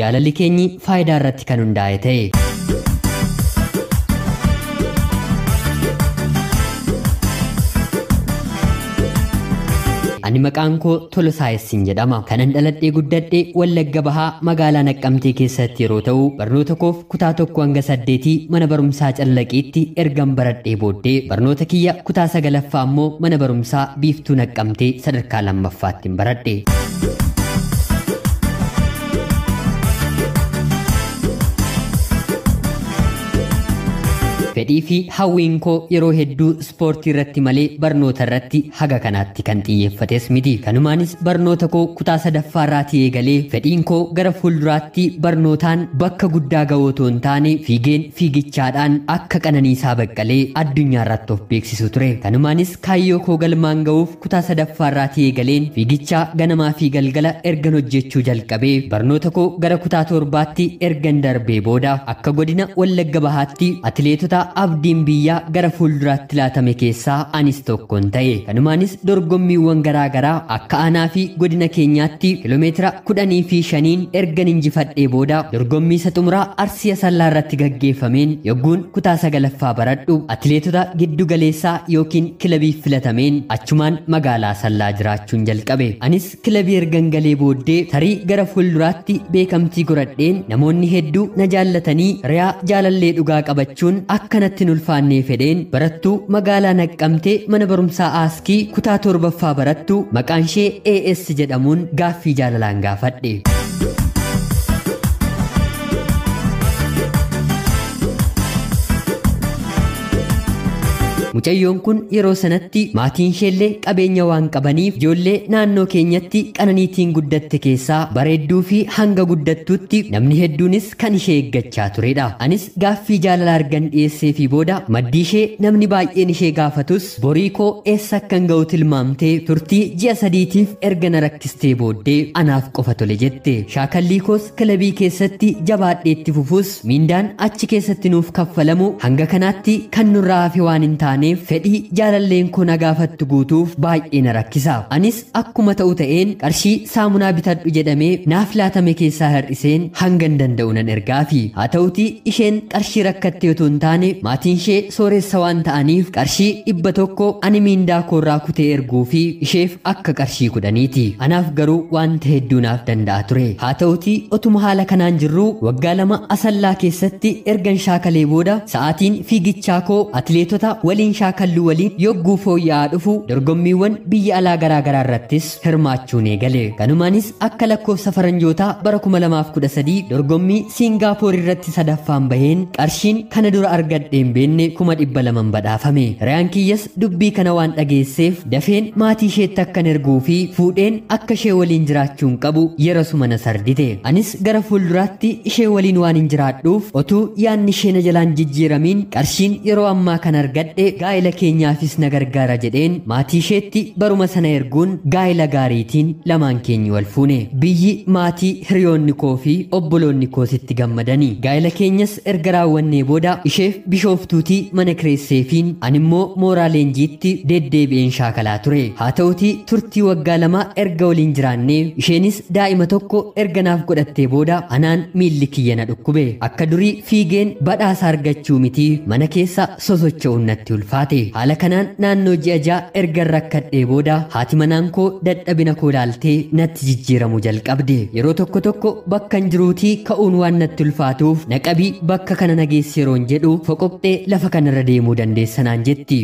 jaalalli keenyi faayidaa irratti kan hundaa'e ta'e. Ani maqaan koo Tolosaa Yessiin jedhama. Kanan dhaladhee guddadhee Wallagga Bahaa magaalaa Naqqamtee keessatti yeroo ta'u, barnoota koof kutaa 1 hanga 8 mana barumsaa Callaqiitti ergan baradhee booddee barnoota kiyya kutaa 9ffaa immoo mana barumsaa Biiftuu Naqqamtee sadarkaa 2ffaatti baradhe. Fedhii fi hawwiin koo yeroo hedduu ispoortii irratti malee barnoota irratti haga kanaatti kan xiyyeeffates miti. Kanumaanis barnoota koo kutaa 3ffaa irraatii eegalee fedhiin koo gara fuulduraatti barnootaan bakka guddaa ga'uu otoo hin taane fiigichaadhaan akka Qananiisaa Baqqalee addunyaa irratti of beeksisu ture. Kanumaanis kaayyoo koo galmaan ga'uuf kutaa 3ffaa irraatii eegaleen fiigichaa ganamaa fi galgala ergan hojjechuu jalqabee barnoota koo gara kutaa 7tti ergan darbee booda akka godina Wallagga Bahaatti atileetota abdiin biyyaa gara fuulduraatti laatame keessaa anis tokkoon ta'e. Kanumaanis dorgommiiwwan garaagaraa akka aanaa fi godina keenyaatti kiiloomeetira 10 fi 5 ergan injifadhee booda dorgommii isa xumuraa Arsii Asallaa irratti gaggeeffameen yogguun kutaa 9ffaa baradhu atileetota giddu galeessaa yookiin kilabiif filatameen achumaan magaalaa Asallaa jiraachuun jalqabe. Anis kilabii ergan galee booddee tarii gara fuulduraatti beekamtii godhadheen namoonni hedduu na jaallatanii riyaa jaalallee dhugaa qabachuun akkanatti ulfaannee fedheen barattuu magaalaa Naqqamtee mana barumsaa Aaskii kutaa 7ffaa barattu maqaan ishee AS jedhamuun gaaffii jaalalaan gaafadhe. Mucayyoon kun yeroo sanatti maatiin isheellee qabeenya waan qabaniif ijoollee naannoo keenyatti qananiitiin guddatte keessaa bareedduu fi hanga guddattuutti namni hedduunis kan ishee eeggachaa turedha. Anis gaaffii jaalala argan dhiyeessee fi booda maddii ishee namni baay'een ishee gaafatus borii koo eessa akkan ga'u tilmaamtee turtii ji'a 3tiif erga na rakkistee booddee anaaf qofa tole jette. Shaakallii koos kilabii keessatti jabaadheetti fufuus miindaan achi keessatti nuuf kaffalamu hanga kanaatti kan nurraa hafe waan hin taane fedhii jaalalleen koo na gaafattu guutuuf baay'ee na rakkisa. Anis akkuma ta'u ta'een qarshii saamunaa bitadhu jedhamee naaf laatame keessaa hir'iseen hangan danda'u nan ergaafi. Haa ta'uti isheen qarshii rakkattee otoo hin taane maatiin ishee sooressa waan ta'aniif qarshii 100 ani miindaa koorraa kutee erguu fi isheef akka qarshii 10ti. Anaaf garuu wanta hedduu naaf danda'a ture. Haa ta'uti otuma haala kanaan jirru waggaa 2 Asallaa keessatti ergan shaakalee booda sa'aatiin fiigichaa koo atileetota waliin shaakalluu waliin yogguu fooyya'aa dhufu dorgommiiwwan biyya alaa garaagaraa irrattis hirmaachuun eegale. Kanumaanis akka lakkoofsa faranjootaa bara 2013 dorgommii Siingaappoor irratti 3ffaan baheen qarshiin kana dura argadheen beenne 200 badhaafame. Riyaan kiyyas dubbii kana waan dhageesseef dafeen maatii isheetti akkan erguu fi fuudheen akka ishee waliin jiraachuun qabu yerosuma na sardite. Anis gara fuulduraatti ishee waliin waan hin jiraadhuuf otuu yaanni ishee na jalaan jijjiiramiin qarshiin yeroo ammaa kan argadhe gaa'ela keenyaafis na gargaara jedheen maatii isheetti baruma sana erguun gaa'ela gaariitiin lamaan keenyi wal fuune. Biyyi maatii hiriyoonni koo fi obboloonni koositti gammadanii gaa'ela keenyas erga raawwannee booda isheef bishooftuutii mana kireesseefiin animmoo mooraa leenjiitti deddeebi'een shaakalaa ture. Haa ta'uti turtii waggaa 2 erga waliin jiraannee isheenis daa'ima tokko erga naaf godhattee booda anaan miilli kiyya na dhukkube. Akka durii fiigeen badhaasa argachuu miti mana keessa sosocho'uun natti ulfaate. Haala kanaan naannoo ji'a 6 erga rakkadhee booda haati manaan koo dadhabina koo ilaaltee natti jijjiiramu jalqabde. Yeroo tokko bakkan jiruutii ka'uun waan natti ulfaatuuf naqabii bakka kana nageessi yeroon jedhu foqoqxee lafa kanarra deemuu dandeessanaan jetti.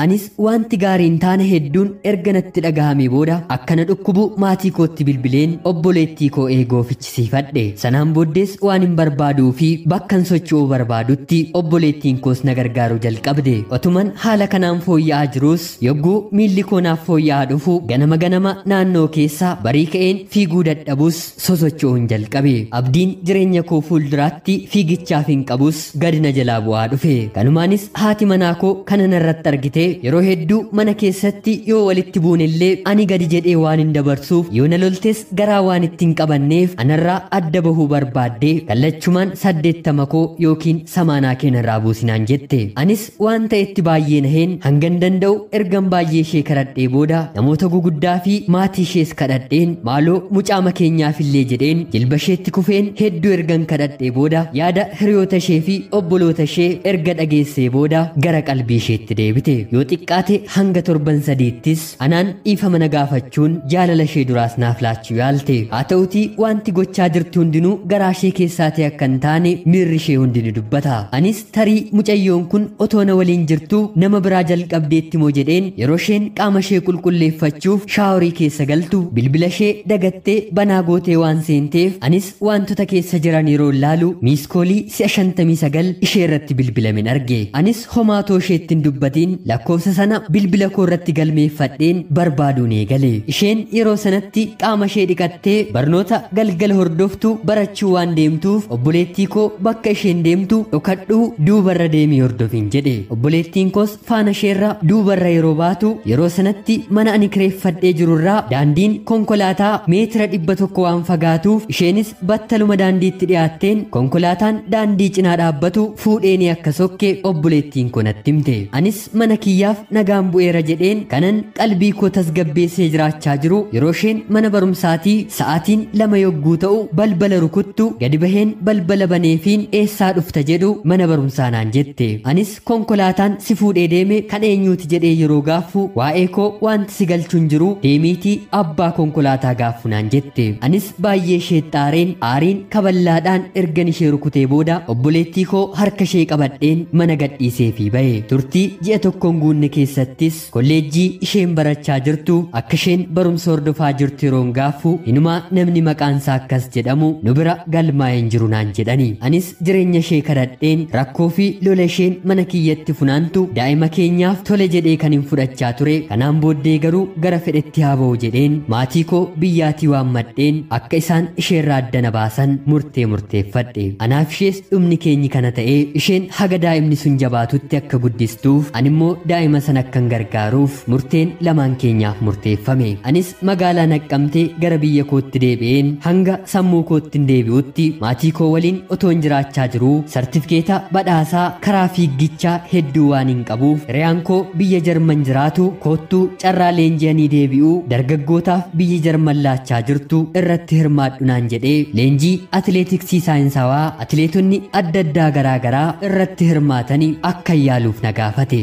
Anis wanti gaariin taane hedduun erga natti dhagahame booda akkana dhukkubu maatii kootti bilbileen obboleettii koo eegoo fichisiifadhe. Sanaan booddees waan hin barbaaduu fi bakkan socho'uu barbaadutti obboleettiin koos na gargaaruu jalqabde. Otuman haala kanaan fooyya'aa jiruus yogguu miilli koo naaf fooyya'aa dhufu ganama naannoo keessaa barii ka'een fiiguu dadhabus sosocho'uun jalqabe. Abdiin jireenya koo fuulduraatti fiigichaaf hin qabus gadi na jalaa bu'aa dhufe. Kanumaanis haati manaa koo kana narratti argitee yeroo hedduu mana keessatti yoo walitti buunillee ani gadi jedhee waan hin dabarsuuf yoo na loltes garaa waan ittiin qabanneef anarraa adda bahuu barbaaddee kallachumaan 80 koo yookiin 80 keenarraa buusinaan jette. Anis waan ta'etti baay'ee naheen hangan danda'u ergan baay'ee ishee kadhadhee booda namoota guguddaa fi maatii ishees kadhadheen maaloo mucaama keenyaafillee jedheen jilba isheetti kufeen hedduu ergan kadhadhee booda yaada hiriyoota ishee fi obboloota ishee erga dhageessee booda gara qalbii isheetti deebite. Yoo xiqqaate hanga torban sadiittis anaan dhiifama na gaafachuun jaalala ishee duraas naaf laachuu yaalte. Haa ta'utii wanti gochaa jirtu hundinuu garaa ishee keessaatii akka hin taane miirri ishee hundi ni dubbata. Anis tarii mucayyoon kun otoo na waliin jirtu nama biraa jalqabdeetti moo jedheen yeroo isheen qaama ishee qulqulleeffachuuf shaaworii keessa galtu bilbila ishee dagattee banaa gootee waan seenteef anis wantoota keessa jiran yeroo laalu miiskoolii 59 ishee irratti bilbilamin arge. Anis homaatoo isheetti hin dubbatiin lakkoofsa sana bilbila koo irratti galmeeffadheen barbaaduun eegale. Isheen yeroo sanatti qaama ishee dhiqattee barnoota galgala hordoftu barachuu waan deemtuuf obboleettii koo bakka isheen deemtu dhokadhuu duubarra deemii hordofin jedhe. Obboleettiin koos faana isheerra duubarra yeroo baatu yeroo sanatti mana ani kireeffadhee jirurraa daandiin konkolaataa meetira 100 waan fagaatuuf isheenis battaluma daandiitti dhiyaatteen konkolaataan daandii cinaa dhaabbatu fuudheeni akka sokke obboleettiin koo natti himte. Anis mana kiyyaaf nagaan bu'eera jedheen kanan qalbii koo tasgabbeessee jiraachaa jiru yeroo isheen mana barumsaatii sa'aatiin 2 yogguu ta'u balbala rukuttu gadi baheen balbala baneefiin eessaa dhufta jedhu mana barumsaa naan jette. Anis konkolaataan si fuudhee deeme kan eenyuuti jedhee yeroo gaaffu waa'ee koo wanti si galchuun jiru deemiitii abbaa konkolaataa gaaffu naan jette. Anis baay'ee ishee xaareen aariin kaballaadhaan ergan ishee rukutee booda obboleettii koo harka ishee qabadheen mana gadhiisee fi ba'e. Turtii ji'a tokkoon guunne keessattis kolleejjii isheen barachaa jirtu akka isheen barumsa hordofaa jirtu yeroon gaaffu inumaa namni maqaansaa akkas jedhamu nu bira galmaa'ee hin jiru naan jedhani. Anis jireenya ishee kadhadheen rakkoo fi lola isheen mana kiyyatti funaantu daa'ima keenyaaf tole jedhee kan hin fudhachaa ture. Kanaan booddee garuu gara fedhetti haa ba'u jedheen maatii koo biyyaatii waammadheen akka isaan isheerraa adda na baasan murteeffadhe. Anaaf ishees dhumni keenyi kana ta'ee isheen haga daa'imni sun jabaatutti akka guddistuuf animmoo daa'ima sana akkan gargaaruuf murteen lamaan keenyaaf murteeffame. Anis magaalaa Naqqamtee gara biyya kootti deebi'een hanga sammuu kootti hin deebi'utti maatii koo waliin otoon jiraachaa jiruu sartifikeeta badhaasaa karaa fiiggichaa hedduu waan hin qabuuf hiriyaan koo biyya Jarman jiraatu koottuu carraa leenji'anii deebi'uu dargaggootaaf biyyi Jarman laachaa jirtu irratti hirmaadhu naan jedhee leenjii atileetiksii saayinsawaa atileetonni adda addaa garaa garaa irratti hirmaatanii akka yaaluuf na gaafate.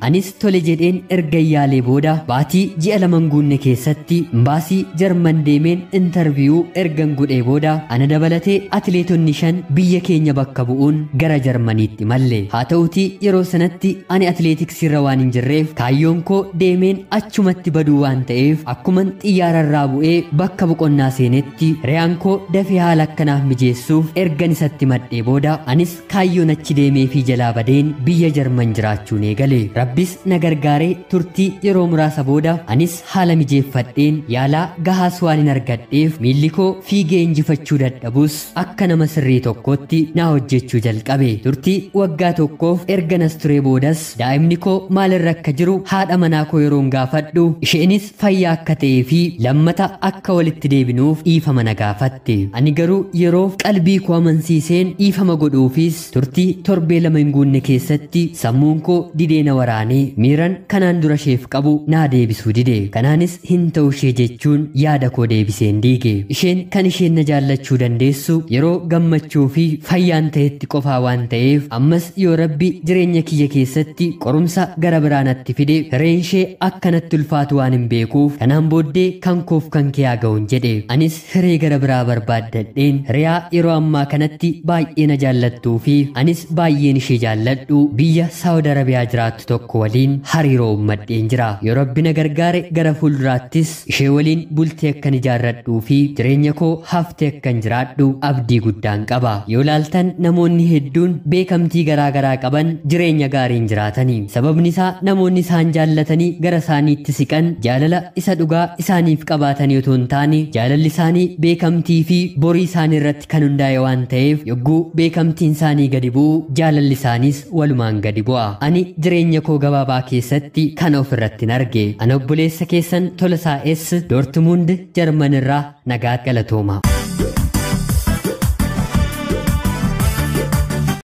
Anis tole jedheen erga yaalee booda baatii ji'a 2 guunne keessatti imbaasii Jarman deemeen interviyuu ergan godhee booda ana dabalatee atileetonni 5 biyya keenya bakka bu'uun gara Jarmaniitti malle. Haa ta'utii yeroo sanatti ani atileetiksiirra waan hin jirreef kaayyoon koo deemeen achumatti baduu waan ta'eef akkuman xiyyaararraa bu'ee bakka boqonnaa seenetti hiriyaan koo dafee haala akkanaaf mijeessuuf ergan isatti madhee booda anis kaayyoon achi deemee fi jalaa badeen biyya Jarman jiraachuun eegale. Rabbis na gargaaree turtii yeroo muraasa booda anis haala mijeeffadheen yaalaa gahaas waan hin argadheef miilli koo fiigee injifachuu dadhabus akka nama sirrii tokkotti naa hojjechuu jalqabe. Turtii waggaa tokkoof erga nas turee boodas daa'imni koo maalirra akka jiru haadha manaa koo yeroon gaafadhu isheenis fayyaa akka ta'ee fi lammata akka walitti deebinuuf dhiifama na gaafatte. Ani garuu yeroof qalbii koo amansiiseen dhiifama godhuufis turtii torbee 2 hin guunne keessatti sammuun koo didee na waraane miiran kanaan dura isheef qabu naa deebisuu dide. Kanaanis hin ta'u ishee jechuun yaada koo deebiseen diige. Isheen kan isheen na jaallachuu dandeessu yeroo gammachuu fi fayyaan ta'etti qofaa waan ta'eef ammas yoo Rabbi jireenya kiyya keessatti qorumsa gara biraa natti fide hireen ishee akkanatti ulfaatu waan hin beekuuf kanaan booddee kan koof kan kee haa ga'uun jedhe. Anis hiree gara biraa barbaaddadheen hiriyaa yeroo ammaa kanatti baay'ee na jaallattuu fi anis baay'een ishee jaalladhu biyya Saawud Arabiyaa jiraattu tokko tokko waliin hariiroo uummadheen jira. Yoo Rabbi na gargaare gara fuulduraattis ishee waliin bultii akkan ijaarradhuu fi jireenya koo haftee akkan jiraadhu abdii guddaan qaba. Yoo laaltan namoonni hedduun beekamtii garaagaraa qaban jireenya gaariin jiraatanii. Sababni isaa namoonni isaan jaallatanii gara isaaniitti siqan jaalala isa dhugaa isaaniif qabaatanii otoo hin taane jaalalli isaanii beekamtii fi borii isaanii irratti kan hundaa'e waan ta'eef yogguu beekamtiin isaanii gadi bu'u jaalalli isaaniis walumaan gadi bu'a. Ani jireenya koo gabaabaa keessatti kana ofirratti arge. Ana obboleessa keessan Tolasaa S Dortmund Jarman irraa nagaa galatooma.